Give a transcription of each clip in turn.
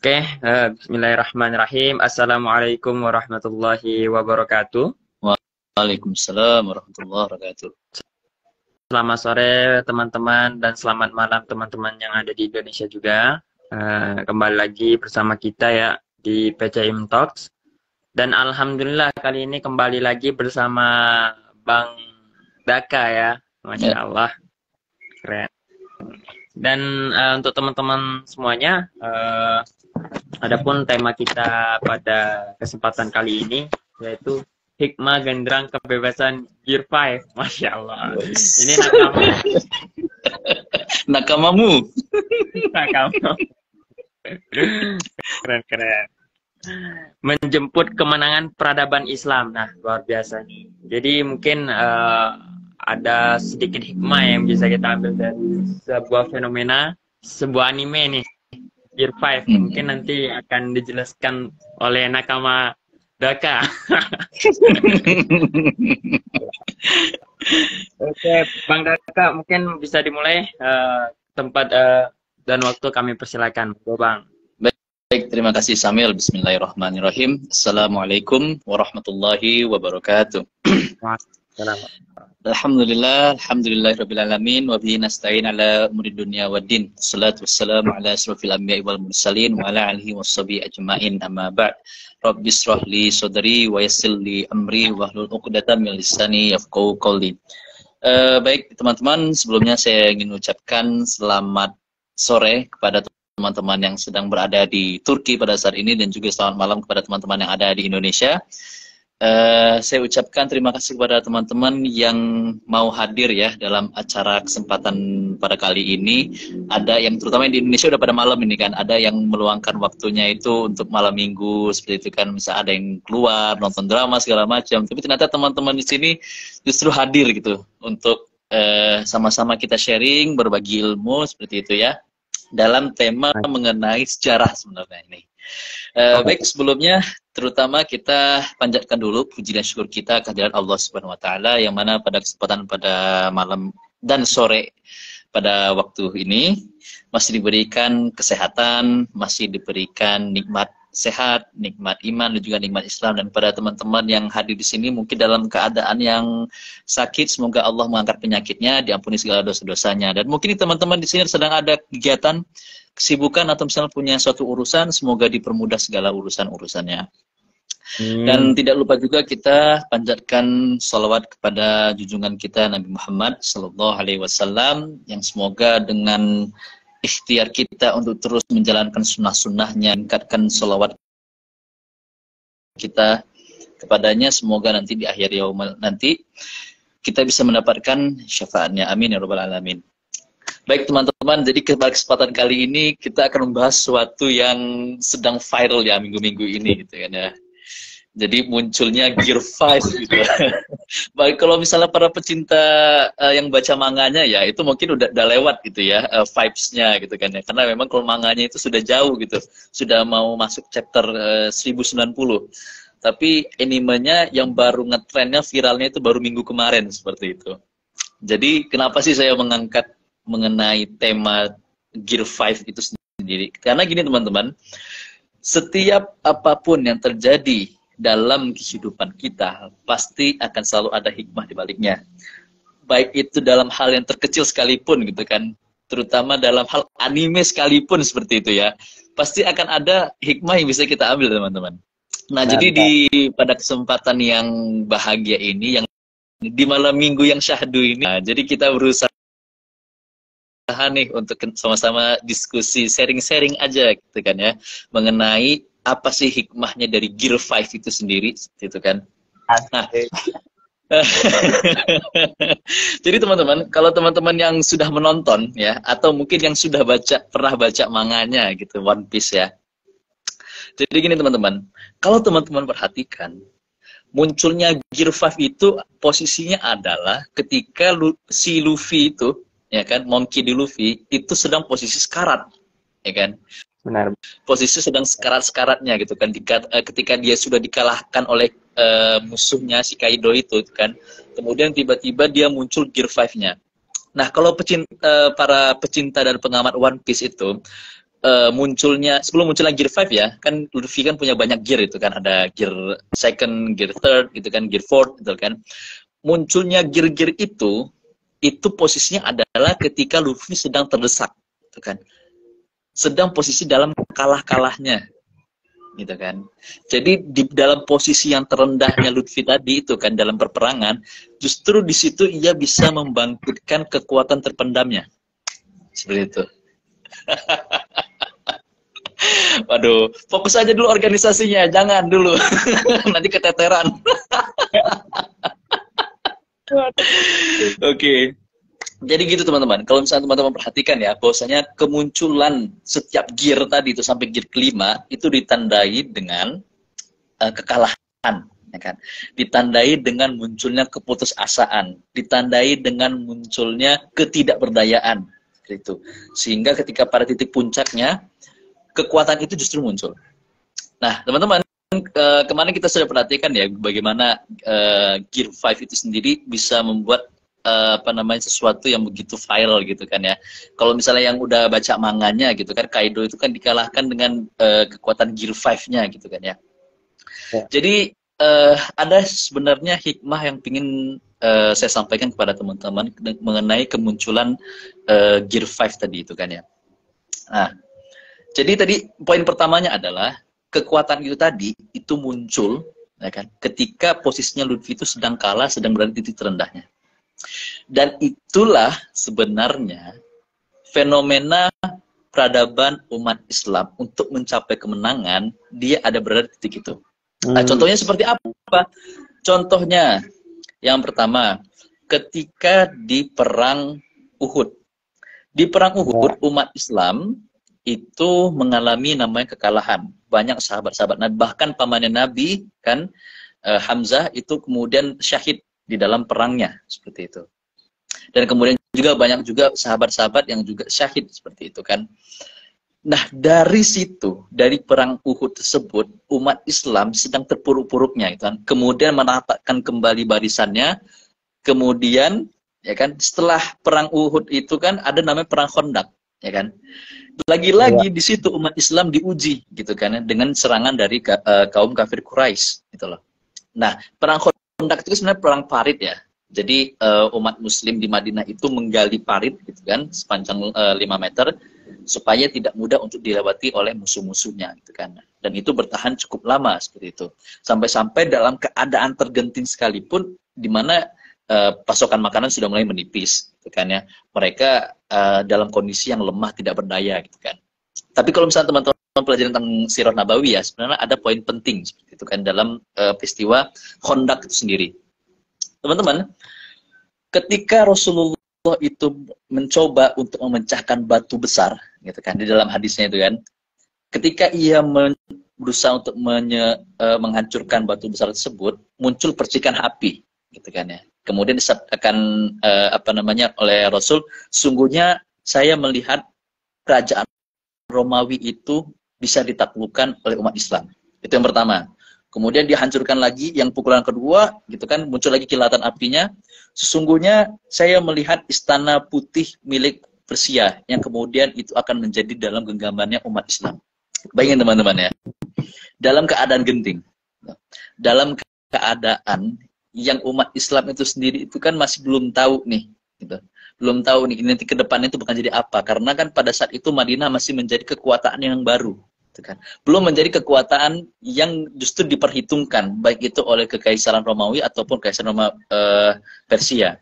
Oke, Bismillahirrahmanirrahim. Assalamualaikum warahmatullahi wabarakatuh. Waalaikumsalam warahmatullahi wabarakatuh. Selamat sore teman-teman dan selamat malam teman-teman yang ada di Indonesia juga. Kembali lagi bersama kita ya di PCIM Talks. Dan alhamdulillah kali ini kembali lagi bersama Bang Daka ya. Masya Allah. Keren. Dan untuk teman-teman semuanya, adapun tema kita pada kesempatan kali ini yaitu hikmah genderang kebebasan Gear 5. Masya Allah. Ini Nakamamu. nakama. Keren. Menjemput kemenangan peradaban Islam. Nah, luar biasa nih. Jadi mungkin ada sedikit hikmah yang bisa kita ambil dari sebuah fenomena, sebuah anime nih, Gear 5. Mungkin nanti akan dijelaskan oleh Nakama Daka. Oke, Bang Daka, mungkin bisa dimulai tempat dan waktu kami persilakan. Bang. Baik, terima kasih Samil. Bismillahirrahmanirrahim. Assalamualaikum warahmatullahi wabarakatuh. Alhamdulillahirabbil alamin wa bihi nasta'in ala umuri dunya waddin. Wassalatu wassalamu ala asrofil anbiya'i wal mursalin wa ala alihi washabihi ajmain. Amma ba'd. Rabbi shrah li sadri wa yassir li amri wahlul 'uqdatam min lisani yafqahu qawli. Baik teman-teman, sebelumnya saya ingin ucapkan selamat sore kepada teman-teman yang sedang berada di Turki pada saat ini dan juga selamat malam kepada teman-teman yang ada di Indonesia. Saya ucapkan terima kasih kepada teman-teman yang mau hadir ya dalam acara kesempatan pada kali ini. Ada yang terutama di Indonesia udah pada malam ini kan, ada yang meluangkan waktunya itu untuk malam minggu seperti itu kan, misal ada yang keluar nonton drama segala macam. Tapi ternyata teman-teman di sini justru hadir gitu untuk sama-sama kita sharing, berbagi ilmu seperti itu ya, dalam tema mengenai sejarah sebenarnya ini. Baik, sebelumnya terutama kita panjatkan dulu puji dan syukur kita kehadirat Allah Subhanahu wa taala yang mana pada kesempatan pada malam dan sore pada waktu ini masih diberikan kesehatan, masih diberikan nikmat sehat, nikmat iman dan juga nikmat Islam. Dan pada teman-teman yang hadir di sini mungkin dalam keadaan yang sakit, semoga Allah mengangkat penyakitnya, diampuni segala dosa-dosanya. Dan mungkin teman-teman di sini sedang ada kegiatan, kesibukan atau misalnya punya suatu urusan, semoga dipermudah segala urusan-urusannya. Dan tidak lupa juga kita panjatkan salawat kepada junjungan kita Nabi Muhammad Sallallahu Alaihi Wasallam yang semoga dengan ikhtiar kita untuk terus menjalankan sunnah-sunnahnya, meningkatkan salawat kita kepadanya, semoga nanti di akhir yaumul nanti kita bisa mendapatkan syafaatnya. Amin ya rabbal alamin. Baik teman-teman, jadi pada kesempatan kali ini kita akan membahas sesuatu yang sedang viral ya minggu-minggu ini gitu kan ya. Jadi munculnya Gear 5 gitu. Baik, kalau misalnya para pecinta yang baca manganya ya itu mungkin udah lewat gitu ya vibes-nya gitu kan ya. Karena memang kalau manganya itu sudah jauh gitu. Sudah mau masuk chapter 1090. Tapi animenya yang baru ngetrennya, viralnya itu baru minggu kemarin seperti itu. Jadi kenapa sih saya mengangkat mengenai tema Gear 5 itu sendiri? Karena gini teman-teman, setiap apapun yang terjadi dalam kehidupan kita pasti akan selalu ada hikmah di baliknya. Baik itu dalam hal yang terkecil sekalipun gitu kan, terutama dalam hal anime sekalipun seperti itu ya, pasti akan ada hikmah yang bisa kita ambil teman-teman. Nah, jadi pada kesempatan yang bahagia ini, yang di malam minggu yang syahdu ini, nah, jadi kita berusaha nih untuk sama-sama diskusi, sharing-sharing aja gitu kan ya, mengenai apa sih hikmahnya dari Gear 5 itu sendiri gitu kan. Nah, jadi teman-teman, kalau teman-teman yang sudah menonton ya, atau mungkin yang sudah pernah baca manganya gitu, One Piece ya. Jadi gini teman-teman, kalau teman-teman perhatikan, munculnya Gear 5 itu posisinya adalah ketika si Luffy itu, ya kan, Monkey D. Luffy itu sedang posisi sekarat, ya kan. Benar. Posisi sedang sekarat-sekaratnya gitu kan, ketika dia sudah dikalahkan oleh musuhnya si Kaido itu kan, kemudian tiba-tiba dia muncul Gear 5-nya. Nah, kalau para pecinta dan pengamat One Piece itu sebelum munculnya Gear 5 ya, kan Lutfi kan punya banyak gear itu kan, ada Gear second, Gear third gitu kan, Gear fourth gitu kan. Munculnya gear-gear itu posisinya adalah ketika Lutfi sedang terdesak gitu kan. Sedang posisi dalam kalah-kalahnya gitu kan. Jadi di dalam posisi yang terendahnya Lutfi tadi itu kan dalam perperangan, justru di situ ia bisa membangkitkan kekuatan terpendamnya. Seperti itu. Waduh, fokus aja dulu organisasinya, jangan dulu. Nanti keteteran. Oke. Jadi gitu teman-teman. Kalau misalnya teman-teman perhatikan ya, bahwasanya kemunculan setiap gear tadi itu sampai gear kelima itu ditandai dengan kekalahan, ya kan? Ditandai dengan munculnya keputusasaan, ditandai dengan munculnya ketidakberdayaan, gitu. Sehingga ketika pada titik puncaknya kekuatan itu justru muncul. Nah, teman-teman, kemarin kita sudah perhatikan ya bagaimana Gear 5 itu sendiri bisa membuat sesuatu yang begitu viral gitu kan ya. Kalau misalnya yang udah baca manganya gitu kan, Kaido itu kan dikalahkan dengan kekuatan Gear 5-nya gitu kan ya. Ya. Jadi ada sebenarnya hikmah yang ingin saya sampaikan kepada teman-teman mengenai kemunculan Gear 5 tadi itu kan ya. Nah, jadi tadi poin pertamanya adalah kekuatan itu tadi itu muncul ya kan, ketika posisinya Lutfi itu sedang kalah, sedang berada di titik terendahnya. Dan itulah sebenarnya fenomena peradaban umat Islam untuk mencapai kemenangan, dia ada berada di titik itu. Nah, contohnya seperti apa? Contohnya, yang pertama, ketika di Perang Uhud. Di Perang Uhud, umat Islam itu mengalami namanya kekalahan. Banyak sahabat-sahabat Nabi, bahkan pamannya Nabi, kan, Hamzah, itu kemudian syahid di dalam perangnya, seperti itu. Dan kemudian juga banyak juga sahabat-sahabat yang juga syahid, seperti itu kan. Nah, dari situ, dari perang Uhud tersebut, umat Islam sedang terpuruk-puruknya, gitu kan. Kemudian menatakan kembali barisannya, kemudian, ya kan, setelah perang Uhud itu kan ada namanya perang Khandaq, ya kan. Lagi-lagi di situ umat Islam diuji, gitu kan, dengan serangan dari kaum kafir Quraisy, gitu loh. Nah, perang Khandaq itu sebenarnya perang parit ya. Jadi umat Muslim di Madinah itu menggali parit, gitu kan, sepanjang 5 meter, supaya tidak mudah untuk dilewati oleh musuh-musuhnya, gitu kan. Dan itu bertahan cukup lama seperti itu. Sampai-sampai dalam keadaan tergenting sekalipun, di mana pasokan makanan sudah mulai menipis, gitu kan ya. Mereka dalam kondisi yang lemah, tidak berdaya, gitu kan. Tapi kalau misalnya teman-teman pelajaran tentang Sirah Nabawi ya, sebenarnya ada poin penting seperti itu kan dalam peristiwa Khandaq itu sendiri. Teman-teman, ketika Rasulullah itu mencoba untuk memecahkan batu besar, gitu kan, di dalam hadisnya itu kan, ketika ia berusaha untuk menghancurkan batu besar tersebut, muncul percikan api, gitu kan ya. Kemudian disabdakan oleh Rasul, sungguhnya saya melihat kerajaan Romawi itu bisa ditaklukkan oleh umat Islam. Itu yang pertama. Kemudian dihancurkan lagi, yang pukulan kedua, gitu kan, muncul lagi kilatan apinya. Sesungguhnya saya melihat istana putih milik Persia, yang kemudian itu akan menjadi dalam genggamannya umat Islam. Bayangin teman-teman ya, dalam keadaan genting, dalam keadaan yang umat Islam itu sendiri itu kan masih belum tahu nih, gitu. Belum tahu nih, nanti ke depannya itu bakal jadi apa. Karena kan pada saat itu Madinah masih menjadi kekuatan yang baru. Kan. Belum menjadi kekuatan yang justru diperhitungkan, baik itu oleh Kekaisaran Romawi ataupun Kekaisaran Persia.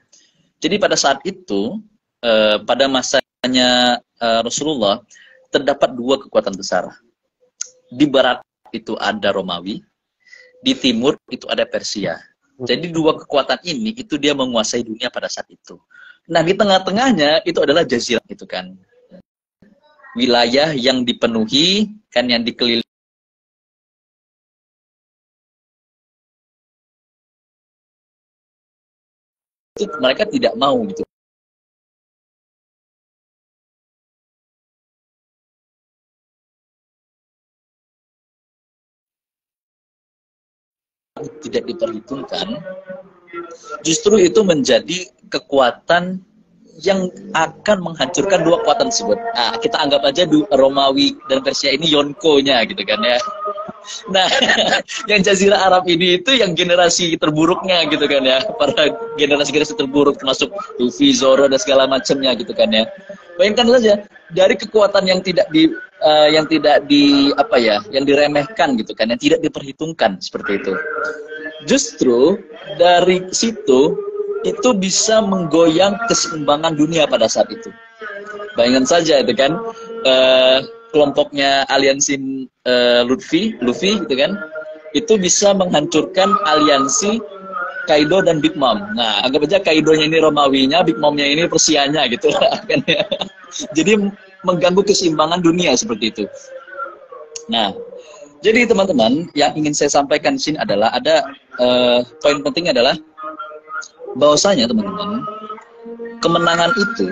Jadi pada saat itu, pada masanya Rasulullah, terdapat dua kekuatan besar. Di barat itu ada Romawi, di timur itu ada Persia. Jadi dua kekuatan ini, itu dia menguasai dunia pada saat itu. Nah, di tengah-tengahnya itu adalah Jazirah, itu kan. Wilayah yang dipenuhi, kan, yang dikelilingi itu mereka tidak mau gitu. Tidak diperhitungkan, justru itu menjadi kekuatan yang akan menghancurkan dua kekuatan tersebut. Nah, kita anggap aja Romawi dan Persia ini Yonko-nya gitu kan ya. Nah, yang Jazirah Arab ini itu yang generasi terburuknya gitu kan ya. Para generasi-generasi terburuk termasuk Luffy, Zoro dan segala macamnya gitu kan ya. Bayangkan saja dari kekuatan yang tidak yang diremehkan gitu kan, yang tidak diperhitungkan seperti itu. Justru dari situ itu bisa menggoyang keseimbangan dunia pada saat itu. Bayangkan saja itu kan, kelompoknya aliansi Luffy gitu kan, itu bisa menghancurkan aliansi Kaido dan Big Mom. Nah, anggap aja Kaidonya ini Romawinya, Big Momnya ini Persianya gitu kan ya. Jadi mengganggu keseimbangan dunia seperti itu. Nah, jadi teman-teman yang ingin saya sampaikan di sini adalah ada poin penting adalah bahwasanya teman-teman, kemenangan itu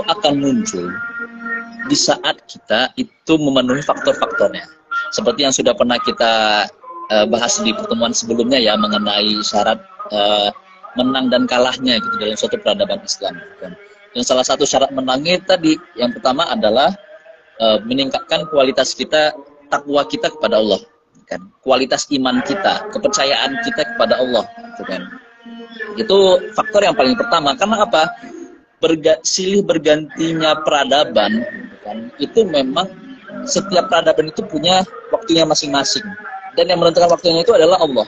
akan muncul di saat kita itu memenuhi faktor-faktornya. Seperti yang sudah pernah kita bahas di pertemuan sebelumnya ya, mengenai syarat menang dan kalahnya gitu dalam suatu peradaban Islam. Dan salah satu syarat menangnya tadi, yang pertama adalah meningkatkan kualitas kita, takwa kita kepada Allah. Kan, kualitas iman kita, kepercayaan kita kepada Allah, gitu kan. Itu faktor yang paling pertama. Karena apa? Silih bergantinya peradaban, gitu kan, itu memang setiap peradaban itu punya waktunya masing-masing. Dan yang menentukan waktunya itu adalah Allah.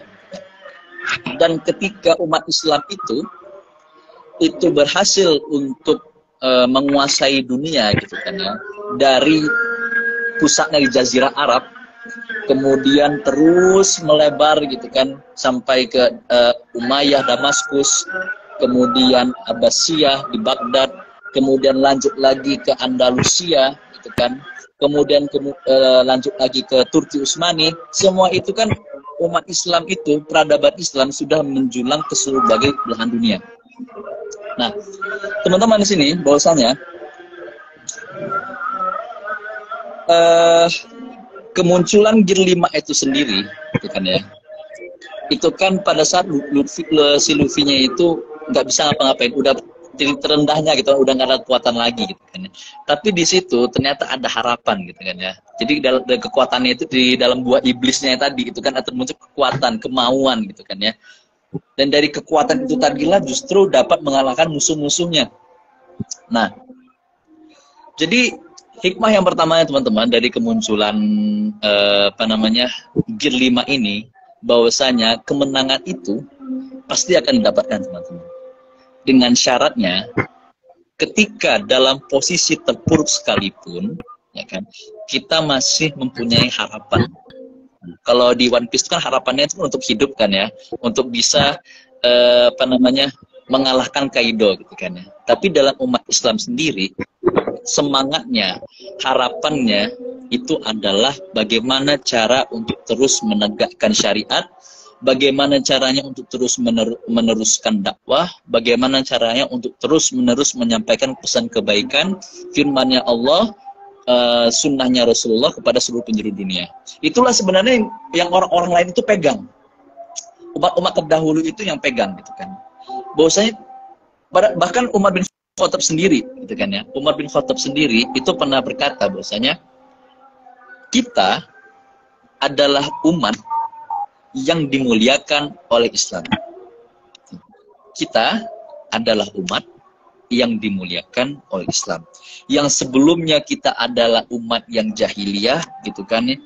Dan ketika umat Islam itu berhasil untuk menguasai dunia, gitu kan ya, dari pusatnya di Jazirah Arab, kemudian terus melebar gitu kan sampai ke Umayyah Damaskus, kemudian Abbasiyah di Baghdad, kemudian lanjut lagi ke Andalusia gitu kan, kemudian lanjut lagi ke Turki Utsmani. Semua itu kan umat Islam itu, peradaban Islam sudah menjulang ke seluruh bagai belahan dunia. Nah, teman-teman di sini bahwasanya kemunculan Gear 5 itu sendiri, gitu kan ya, itu kan pada saat si Luffy-nya itu nggak bisa ngapa-ngapain, udah titik terendahnya gitu, udah nggak ada kekuatan lagi gitu kan ya. Tapi di situ ternyata ada harapan gitu kan ya. Jadi dalam kekuatannya itu di dalam buah iblisnya tadi itu kan ada muncul kekuatan, kemauan gitu kan ya. Dan dari kekuatan itu tadilah justru dapat mengalahkan musuh-musuhnya. Nah, jadi hikmah yang pertama teman-teman dari kemunculan Gear 5 ini, bahwasanya kemenangan itu pasti akan didapatkan teman-teman. Dengan syaratnya ketika dalam posisi terpuruk sekalipun, ya kan, kita masih mempunyai harapan. Kalau di One Piece kan harapannya itu untuk hidup kan ya, untuk bisa mengalahkan Kaido gitu kan ya. Tapi dalam umat Islam sendiri, semangatnya, harapannya itu adalah bagaimana cara untuk terus menegakkan syariat, bagaimana caranya untuk terus meneruskan dakwah, bagaimana caranya untuk terus-menerus menyampaikan pesan kebaikan, firman-Nya Allah, sunnahnya Rasulullah kepada seluruh penjuru dunia. Itulah sebenarnya yang orang-orang lain itu pegang. Umat-umat terdahulu itu yang pegang gitu kan. Bahwasanya bahkan Umar bin Khattab sendiri gitu kan ya. Umar bin Khattab sendiri itu pernah berkata bahwasanya kita adalah umat yang dimuliakan oleh Islam. Kita adalah umat yang dimuliakan oleh Islam. Yang sebelumnya kita adalah umat yang jahiliyah gitu kan ya.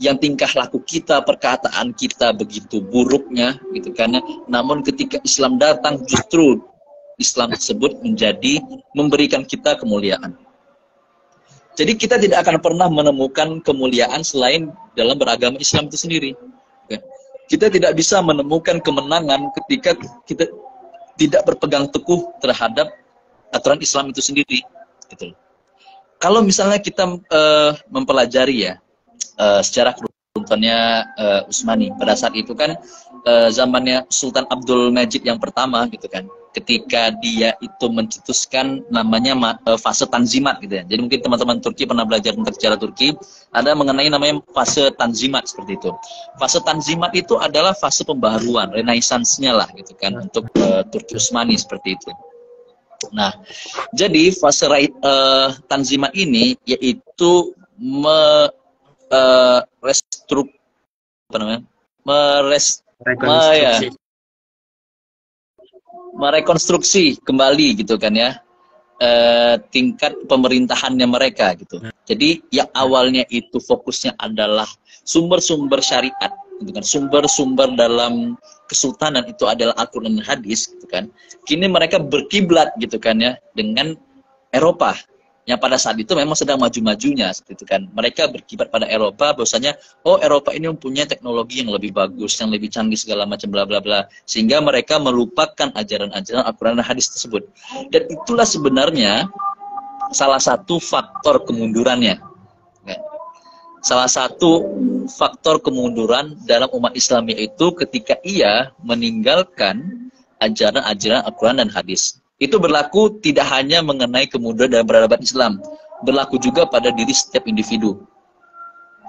Yang tingkah laku kita, perkataan kita begitu buruknya gitu kan ya. Namun ketika Islam datang, justru Islam tersebut memberikan kita kemuliaan. Jadi kita tidak akan pernah menemukan kemuliaan selain dalam beragama Islam itu sendiri. Kita tidak bisa menemukan kemenangan ketika kita tidak berpegang teguh terhadap aturan Islam itu sendiri. Gitu. Kalau misalnya kita mempelajari ya secara keruntuhannya Utsmani, pada saat itu kan zamannya Sultan Abdul Majid yang pertama gitu kan, ketika dia itu mencetuskan namanya fase tanzimat gitu ya. Jadi mungkin teman-teman Turki pernah belajar tentang sejarah Turki, ada mengenai namanya fase tanzimat seperti itu. Fase tanzimat itu adalah fase pembaharuan, renaissance-nya lah gitu kan, untuk Turki Utsmani seperti itu. Nah, jadi fase tanzimat ini yaitu apa namanya? Ya, Rekonstruksi. merekonstruksi kembali gitu kan ya, tingkat pemerintahannya mereka gitu. Jadi yang awalnya itu fokusnya adalah sumber-sumber syariat, gitu kan, sumber-sumber dalam kesultanan itu adalah Al-Quran dan hadis, gitu kan. Kini mereka berkiblat gitu kan ya dengan Eropa yang pada saat itu memang sedang maju-majunya, seperti itu kan. Mereka berkiblat pada Eropa, bahwasanya oh Eropa ini mempunyai teknologi yang lebih bagus, yang lebih canggih segala macam bla bla bla, sehingga mereka melupakan ajaran-ajaran Al-Quran dan hadis tersebut. Dan itulah sebenarnya salah satu faktor kemundurannya. Salah satu faktor kemunduran dalam umat Islam yaitu ketika ia meninggalkan ajaran-ajaran Al-Quran dan hadis. Itu berlaku tidak hanya mengenai kemunduran dalam peradaban Islam, berlaku juga pada diri setiap individu.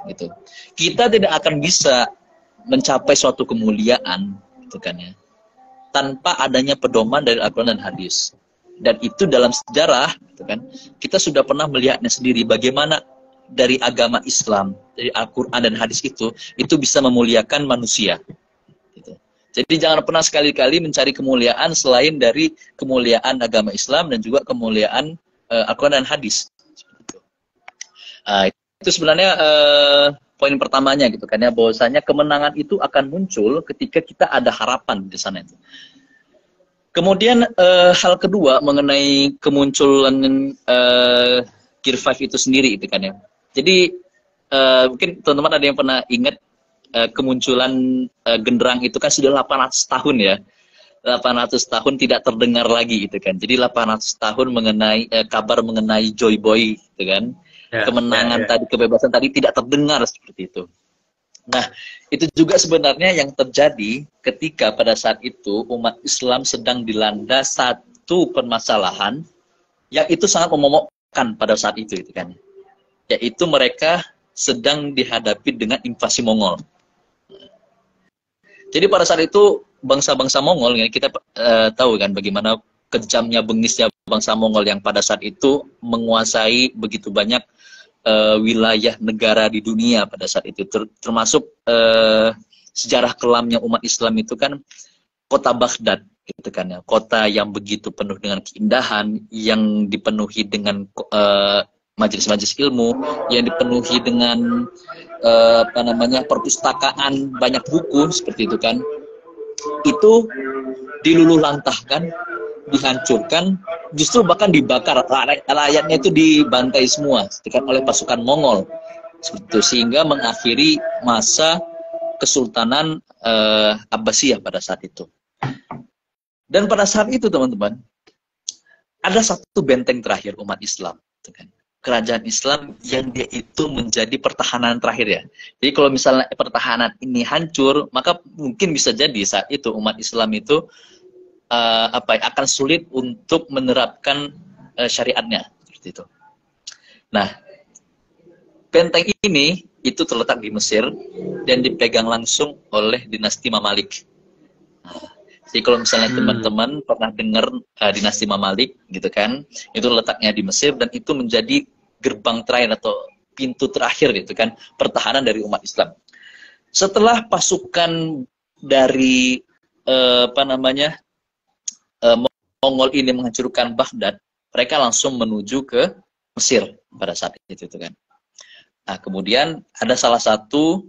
Gitu. Kita tidak akan bisa mencapai suatu kemuliaan, gitu kan ya, tanpa adanya pedoman dari Al-Quran dan hadis. Dan itu dalam sejarah, gitu kan, kita sudah pernah melihatnya sendiri bagaimana dari agama Islam, dari Al-Quran dan hadis itu bisa memuliakan manusia. Gitu. Jadi jangan pernah sekali-kali mencari kemuliaan selain dari kemuliaan agama Islam dan juga kemuliaan Al-Quran dan hadis. Itu sebenarnya poin pertamanya gitu kan ya, bahwasanya kemenangan itu akan muncul ketika kita ada harapan di sana itu. Kemudian hal kedua mengenai kemunculan Gear 5 itu sendiri itu kan ya. Jadi mungkin teman-teman ada yang pernah ingat kemunculan genderang itu kan sudah 800 tahun ya. 800 tahun tidak terdengar lagi gitu kan. Jadi 800 tahun mengenai kabar mengenai Joy Boy gitu kan. Kemenangan tadi, kebebasan tadi tidak terdengar seperti itu. Nah, itu juga sebenarnya yang terjadi ketika pada saat itu umat Islam sedang dilanda satu permasalahan yang itu sangat memomokkan pada saat itu kan. Yaitu mereka sedang dihadapi dengan invasi Mongol. Jadi pada saat itu bangsa-bangsa Mongol, ya, kita tahu kan bagaimana kejamnya, bengisnya bangsa Mongol yang pada saat itu menguasai begitu banyak wilayah negara di dunia pada saat itu, termasuk sejarah kelamnya umat Islam itu kan kota Baghdad, gitu kan ya, kota yang begitu penuh dengan keindahan, yang dipenuhi dengan majelis-majelis ilmu, yang dipenuhi dengan perpustakaan, banyak buku seperti itu kan, itu diluluh lantahkan, dihancurkan, justru bahkan dibakar, rakyatnya itu dibantai semua oleh pasukan Mongol, sehingga mengakhiri masa Kesultanan Abbasiyah pada saat itu. Dan pada saat itu teman-teman, ada satu benteng terakhir umat Islam, kan? Kerajaan Islam yang dia itu menjadi pertahanan terakhir ya. Jadi kalau misalnya pertahanan ini hancur, maka mungkin bisa jadi saat itu umat Islam itu akan sulit untuk menerapkan syariatnya seperti itu. Nah, benteng ini itu terletak di Mesir dan dipegang langsung oleh dinasti Mamalik. Jadi kalau misalnya teman-teman pernah dengar dinasti Mamalik gitu kan, itu letaknya di Mesir dan itu menjadi gerbang terakhir atau pintu terakhir gitu kan, pertahanan dari umat Islam. Setelah pasukan dari Mongol ini menghancurkan Baghdad, mereka langsung menuju ke Mesir pada saat itu kan. Nah, kemudian ada salah satu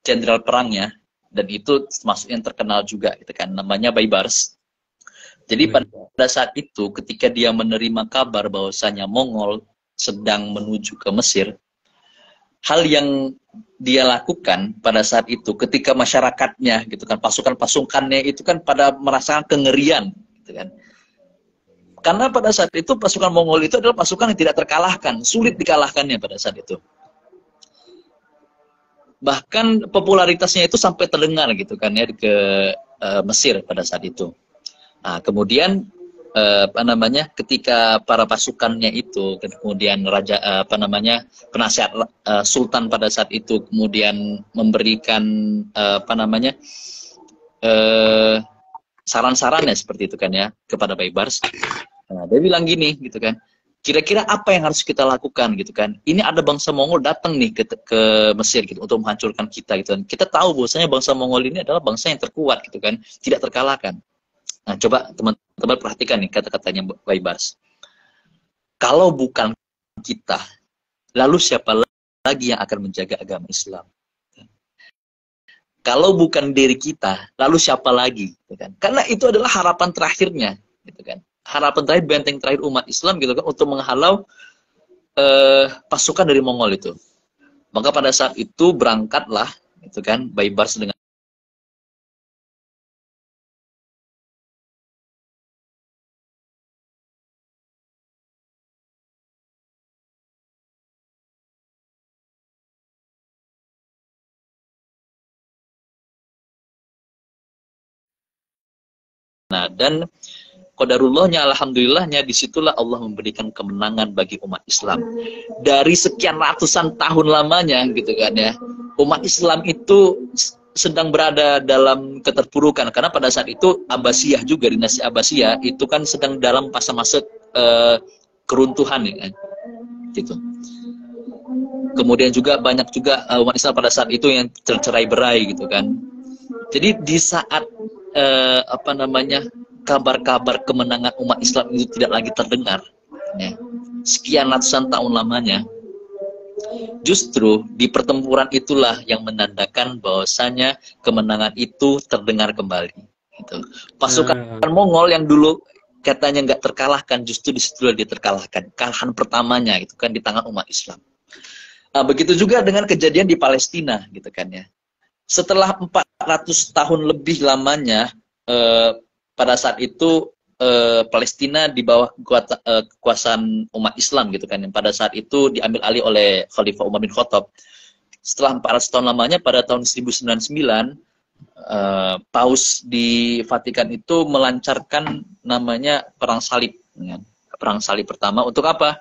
jenderal perangnya, dan itu termasuk yang terkenal juga gitu kan, namanya Baybars. Jadi pada saat itu ketika dia menerima kabar bahwasanya Mongol sedang menuju ke Mesir, hal yang dia lakukan pada saat itu ketika masyarakatnya gitu kan, pasukan-pasukannya itu kan pada merasakan kengerian gitu kan. Karena pada saat itu pasukan Mongol itu adalah pasukan yang tidak terkalahkan, sulit dikalahkannya pada saat itu. Bahkan popularitasnya itu sampai terdengar gitu kan ya ke Mesir pada saat itu. Nah, kemudian ketika para pasukannya itu, kemudian raja penasihat sultan pada saat itu kemudian memberikan saran-sarannya seperti itu kan ya kepada Baybars. Nah, dia bilang gini gitu kan, kira-kira apa yang harus kita lakukan gitu kan? Ini ada bangsa Mongol datang nih ke Mesir gitu untuk menghancurkan kita gitu kan. Kita tahu bahwasanya bangsa Mongol ini adalah bangsa yang terkuat gitu kan, tidak terkalahkan. Nah, coba teman-teman perhatikan nih kata-katanya Baybars. Kalau bukan kita, lalu siapa lagi yang akan menjaga agama Islam? Kalau bukan diri kita, lalu siapa lagi? Gitu kan? Karena itu adalah harapan terakhirnya, gitu kan? Harapan terakhir, benteng terakhir umat Islam, gitu kan, untuk menghalau pasukan dari Mongol itu. Maka pada saat itu berangkatlah, gitu kan, Baybars dengan dan qadarullahnya, alhamdulillahnya, disitulah Allah memberikan kemenangan bagi umat Islam. Dari sekian ratusan tahun lamanya, gitu kan ya, umat Islam itu sedang berada dalam keterpurukan, karena pada saat itu Abbasiyah juga, dinasti Abbasiyah itu kan sedang dalam masa-masa keruntuhan ya kan, gitu. Kemudian juga banyak juga umat Islam pada saat itu yang tercerai-berai gitu kan. Jadi di saat kabar-kabar kemenangan umat Islam itu tidak lagi terdengar, ya, sekian ratusan tahun lamanya, justru di pertempuran itulah yang menandakan bahwasanya kemenangan itu terdengar kembali. Gitu. Pasukan Mongol yang dulu katanya nggak terkalahkan, justru disitulah dia terkalahkan. Kalahan pertamanya itu kan di tangan umat Islam. Nah, begitu juga dengan kejadian di Palestina, gitu kan ya. Setelah 400 tahun lebih lamanya, pada saat itu Palestina di bawah kekuasaan umat Islam gitu kan, yang pada saat itu diambil alih oleh Khalifah Umar bin Khattab. Setelah 400 tahun lamanya, pada tahun 1099 Paus di Vatikan itu melancarkan namanya perang salib, ya. Perang salib pertama untuk apa?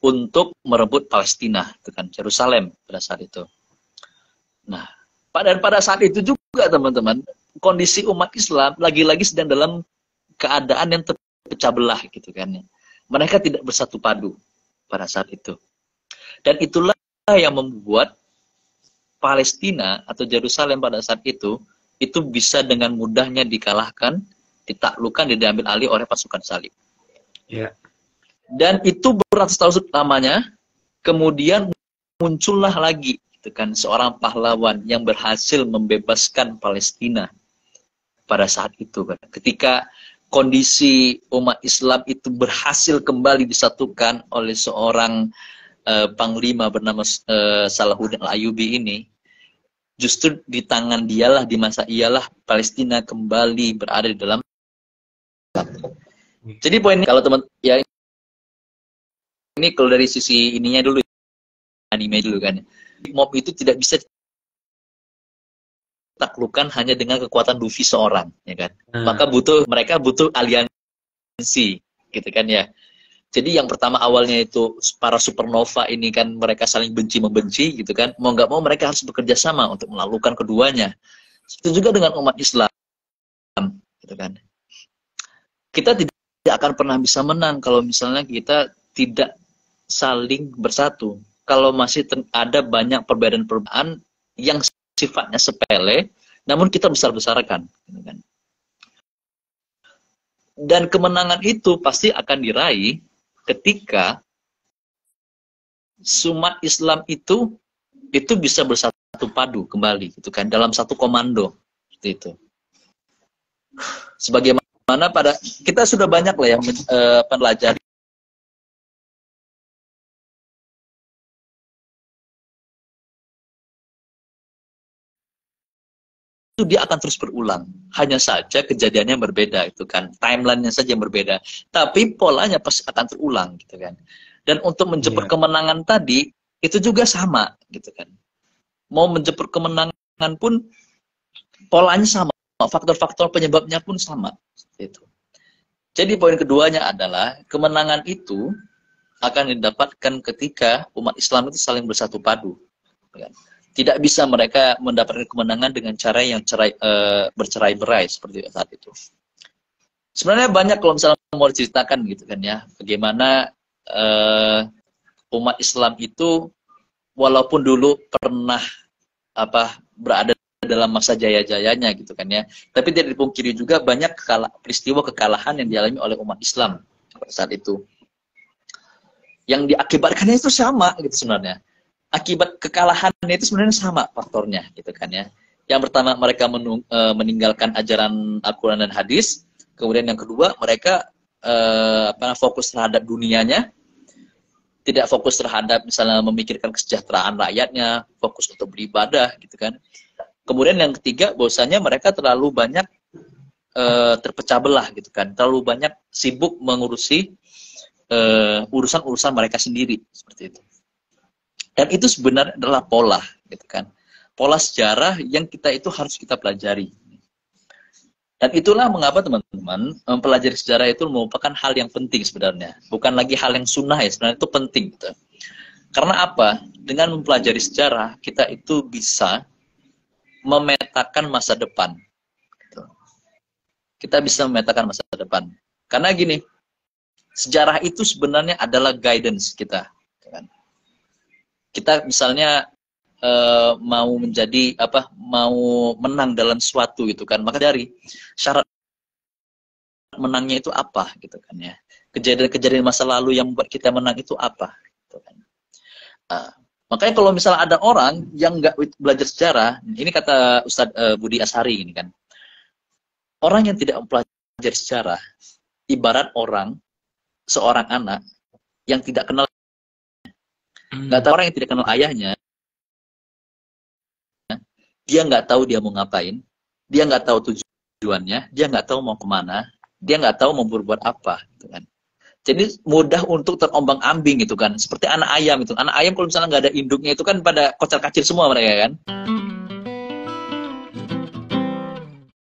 Untuk merebut Palestina, itu kan Yerusalem pada saat itu. Nah, pada saat itu juga teman-teman, kondisi umat Islam lagi-lagi sedang dalam keadaan yang terpecah belah gitu kan. Mereka tidak bersatu padu pada saat itu. Dan itulah yang membuat Palestina atau Yerusalem pada saat itu bisa dengan mudahnya dikalahkan, ditaklukkan, diambil alih oleh pasukan salib. Yeah. Dan itu beratus tahun lamanya, kemudian muncullah lagi kan seorang pahlawan yang berhasil membebaskan Palestina pada saat itu kan. Ketika kondisi umat Islam itu berhasil kembali disatukan oleh seorang panglima bernama Salahuddin Al-Ayyubi ini, justru di tangan dialah, di masa ialah Palestina kembali berada di dalam. Jadi poinnya, kalau teman ya, ini kalau dari sisi ininya dulu, anime dulu kan, mob itu tidak bisa ditaklukkan hanya dengan kekuatan Luffy seorang, ya kan? Maka mereka butuh aliansi, gitu kan ya. Jadi yang pertama awalnya itu para supernova ini kan mereka saling benci-membenci, gitu kan? Mau nggak mau mereka harus bekerja sama untuk melakukan keduanya. Itu juga dengan umat Islam, gitu kan? Kita tidak akan pernah bisa menang kalau misalnya kita tidak saling bersatu. Kalau masih ada banyak perbedaan-perbedaan yang sifatnya sepele, namun kita besar-besarkan. Dan kemenangan itu pasti akan diraih ketika umat Islam itu bisa bersatu padu kembali, gitu kan, dalam satu komando, seperti itu. Sebagaimana kita sudah banyak lah yang pelajari itu, dia akan terus berulang. Hanya saja kejadiannya berbeda, itu kan, timelinenya saja yang berbeda, tapi polanya pasti akan terulang, gitu kan. Dan untuk menjemput kemenangan tadi itu juga sama, gitu kan. Mau menjemput kemenangan pun polanya sama, faktor-faktor penyebabnya pun sama, itu. Jadi poin keduanya adalah kemenangan itu akan didapatkan ketika umat Islam itu saling bersatu padu, gitu kan. Tidak bisa mereka mendapatkan kemenangan dengan cara yang bercerai-berai seperti saat itu. Sebenarnya banyak kalau misalnya mau diceritakan gitu kan ya, bagaimana umat Islam itu walaupun dulu pernah berada dalam masa jaya-jayanya gitu kan ya, tapi tidak dipungkiri juga banyak peristiwa kekalahan yang dialami oleh umat Islam pada saat itu. Yang diakibatkannya itu sama gitu sebenarnya. Akibat kekalahannya itu sebenarnya sama faktornya gitu kan ya. Yang pertama mereka meninggalkan ajaran Al-Quran dan hadis. Kemudian yang kedua mereka fokus terhadap dunianya, tidak fokus terhadap misalnya memikirkan kesejahteraan rakyatnya, fokus untuk beribadah gitu kan. Kemudian yang ketiga bahwasanya mereka terlalu banyak terpecah belah gitu kan, terlalu banyak sibuk mengurusi urusan-urusan mereka sendiri seperti itu. Dan itu sebenarnya adalah pola gitu kan, pola sejarah yang itu harus kita pelajari. Dan itulah mengapa teman-teman mempelajari sejarah itu merupakan hal yang penting sebenarnya. Bukan lagi hal yang sunnah ya, sebenarnya itu penting gitu. Karena apa? Dengan mempelajari sejarah, kita itu bisa memetakan masa depan. Gitu. Kita bisa memetakan masa depan. Karena gini, sejarah itu sebenarnya adalah guidance kita. Kita misalnya mau menjadi mau menang dalam suatu gitu kan, maka dari syarat menangnya itu apa gitu kan ya, kejadian-kejadian masa lalu yang membuat kita menang itu apa gitu kan. Makanya kalau misalnya ada orang yang nggak belajar sejarah, ini kata Ustadz Budi Ashari ini kan, orang yang tidak mempelajari sejarah ibarat seorang anak yang tidak kenal, nggak tahu, orang yang tidak kenal ayahnya. Dia nggak tahu dia mau ngapain, dia nggak tahu tujuannya, dia nggak tahu mau kemana, dia nggak tahu mau berbuat apa, gitu kan. Jadi mudah untuk terombang-ambing gitu kan, seperti anak ayam itu. Anak ayam kalau misalnya nggak ada induknya itu kan pada kocar-kacir semua mereka kan.